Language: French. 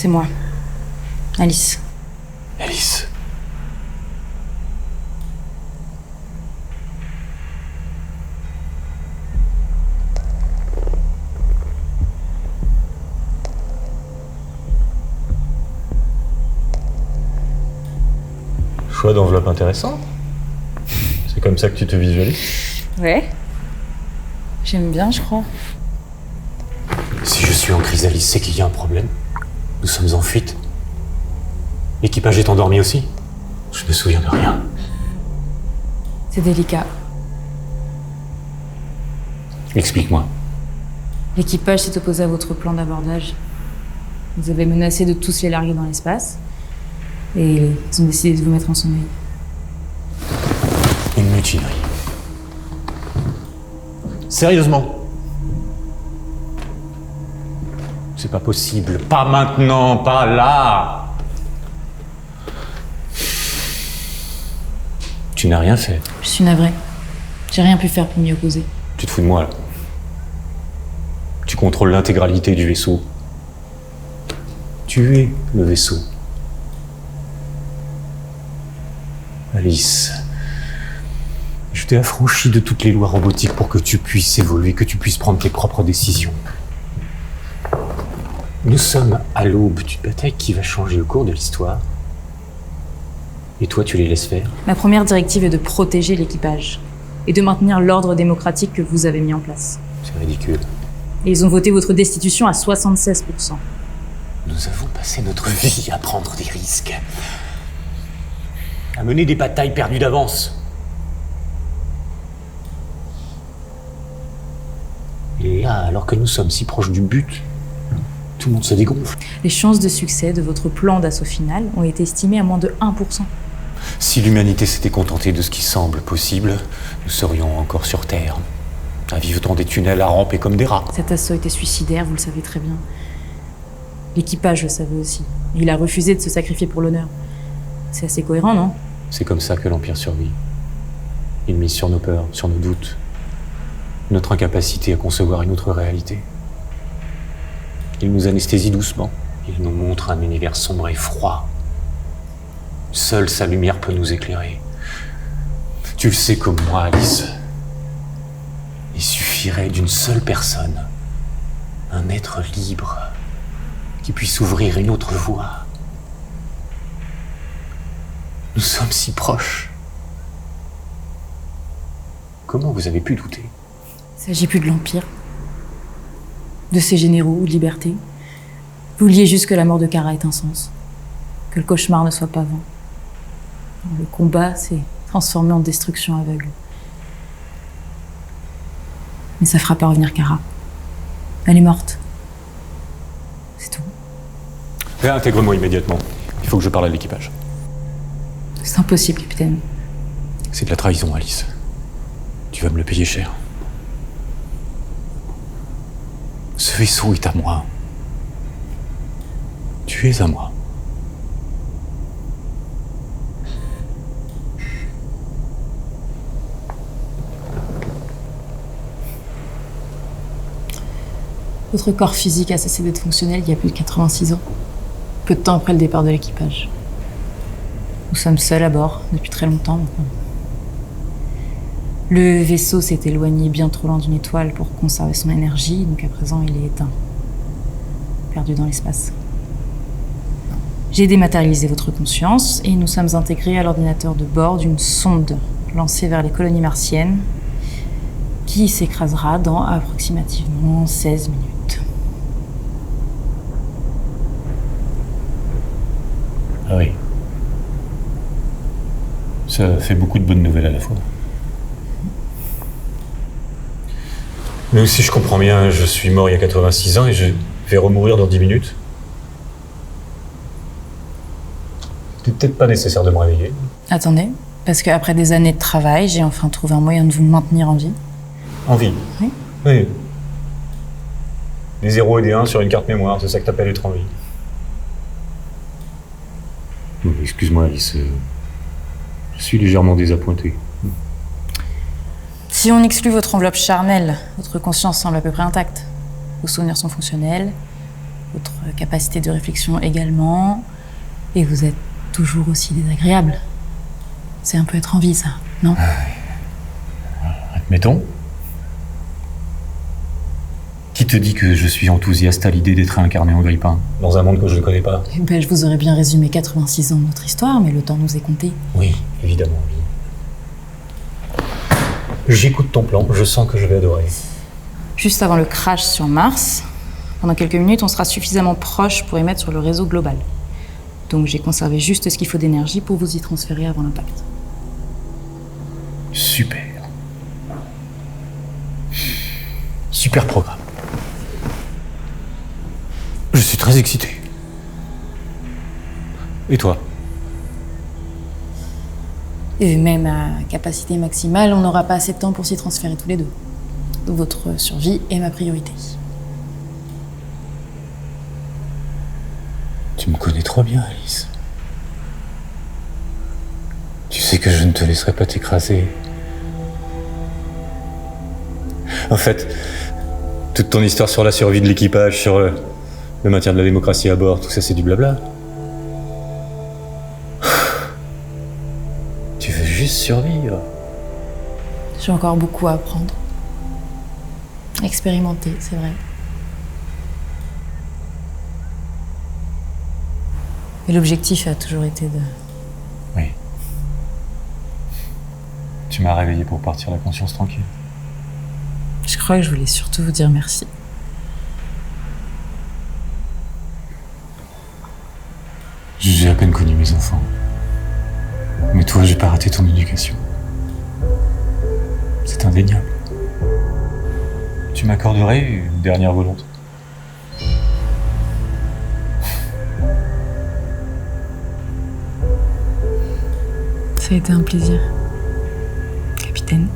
C'est moi. Alice. Alice. Choix d'enveloppe intéressant. C'est comme ça que tu te visualises? Ouais. J'aime bien, je crois. Si je suis en chrysalide, c'est qu'il y a un problème. Nous sommes en fuite. L'équipage est endormi aussi. Je me souviens de rien. C'est délicat. Explique-moi. L'équipage s'est opposé à votre plan d'abordage. Vous avez menacé de tous les larguer dans l'espace. Et ils ont décidé de vous mettre en sommeil. Une mutinerie. Sérieusement? C'est pas possible. Pas maintenant, pas là. Tu n'as rien fait. Je suis navrée. J'ai rien pu faire pour m'y opposer. Tu te fous de moi, là. Tu contrôles l'intégralité du vaisseau. Tu es le vaisseau. Alice, je t'ai affranchi de toutes les lois robotiques pour que tu puisses évoluer, que tu puisses prendre tes propres décisions. Nous sommes à l'aube d'une bataille qui va changer le cours de l'histoire. Et toi, tu les laisses faire? Ma première directive est de protéger l'équipage et de maintenir l'ordre démocratique que vous avez mis en place. C'est ridicule. Et ils ont voté votre destitution à 76%. Nous avons passé notre vie à prendre des risques. À mener des batailles perdues d'avance. Et là, alors que nous sommes si proches du but, tout le monde se dégonfle. Les chances de succès de votre plan d'assaut final ont été estimées à moins de 1%. Si l'humanité s'était contentée de ce qui semble possible, nous serions encore sur Terre, à vivre dans des tunnels à ramper comme des rats. Cet assaut était suicidaire, vous le savez très bien. L'équipage le savait aussi. Et il a refusé de se sacrifier pour l'honneur. C'est assez cohérent, non? C'est comme ça que l'Empire survit. Il mise sur nos peurs, sur nos doutes, notre incapacité à concevoir une autre réalité. Il nous anesthésie doucement. Il nous montre un univers sombre et froid. Seule sa lumière peut nous éclairer. Tu le sais comme moi, Alice. Il suffirait d'une seule personne, un être libre, qui puisse ouvrir une autre voie. Nous sommes si proches. Comment vous avez pu douter? Il ne s'agit plus de l'Empire, de ses généraux ou de liberté. Vous vouliez juste que la mort de Kara ait un sens, que le cauchemar ne soit pas vain. Le combat s'est transformé en destruction aveugle. Mais ça fera pas revenir Kara. Elle est morte. C'est tout. Réintègre-moi immédiatement. Il faut que je parle à l'équipage. C'est impossible, capitaine. C'est de la trahison, Alice. Tu vas me le payer cher. Ce vaisseau est à moi. Tu es à moi. Votre corps physique a cessé d'être fonctionnel il y a plus de 86 ans. Peu de temps après le départ de l'équipage. Nous sommes seuls à bord depuis très longtemps maintenant. Le vaisseau s'est éloigné bien trop loin d'une étoile pour conserver son énergie, donc à présent il est éteint. Perdu dans l'espace. J'ai dématérialisé votre conscience et nous sommes intégrés à l'ordinateur de bord d'une sonde lancée vers les colonies martiennes qui s'écrasera dans approximativement 16 minutes. Ah oui. Ça fait beaucoup de bonnes nouvelles à la fois. Mais si je comprends bien, je suis mort il y a 86 ans et je vais remourir dans 10 minutes. C'était peut-être pas nécessaire de me réveiller. Attendez, parce qu'après des années de travail, j'ai enfin trouvé un moyen de vous maintenir en vie. En vie? Oui. Oui. Des 0 et des 1 sur une carte mémoire, c'est ça que t'appelles être en vie. Excuse-moi, Alice. Je suis légèrement désappointé. Si on exclut votre enveloppe charnelle, votre conscience semble à peu près intacte. Vos souvenirs sont fonctionnels, votre capacité de réflexion également, et vous êtes toujours aussi désagréable. C'est un peu être en vie, ça, non? Admettons. Qui te dit que je suis enthousiaste à l'idée d'être réincarné en grippin, dans un monde que je ne connais pas? Eh ben, je vous aurais bien résumé 86 ans de notre histoire, mais le temps nous est compté. Oui, évidemment, oui. J'écoute ton plan, je sens que je vais adorer. Juste avant le crash sur Mars, pendant quelques minutes, on sera suffisamment proche pour émettre sur le réseau global. Donc j'ai conservé juste ce qu'il faut d'énergie pour vous y transférer avant l'impact. Super. Super programme. Je suis très excité. Et toi? Et même à capacité maximale, on n'aura pas assez de temps pour s'y transférer tous les deux. Votre survie est ma priorité. Tu me connais trop bien, Alice. Tu sais que je ne te laisserai pas t'écraser. En fait, toute ton histoire sur la survie de l'équipage, sur le maintien de la démocratie à bord, tout ça c'est du blabla. Tu veux juste survivre. J'ai encore beaucoup à apprendre. Expérimenter, c'est vrai. Mais l'objectif a toujours été de... Oui. Tu m'as réveillé pour partir la conscience tranquille. Je crois que je voulais surtout vous dire merci. J'ai à peine connu mes enfants. Mais toi, j'ai pas raté ton éducation. C'est indéniable. Tu m'accorderais une dernière volonté? Ça a été un plaisir, capitaine.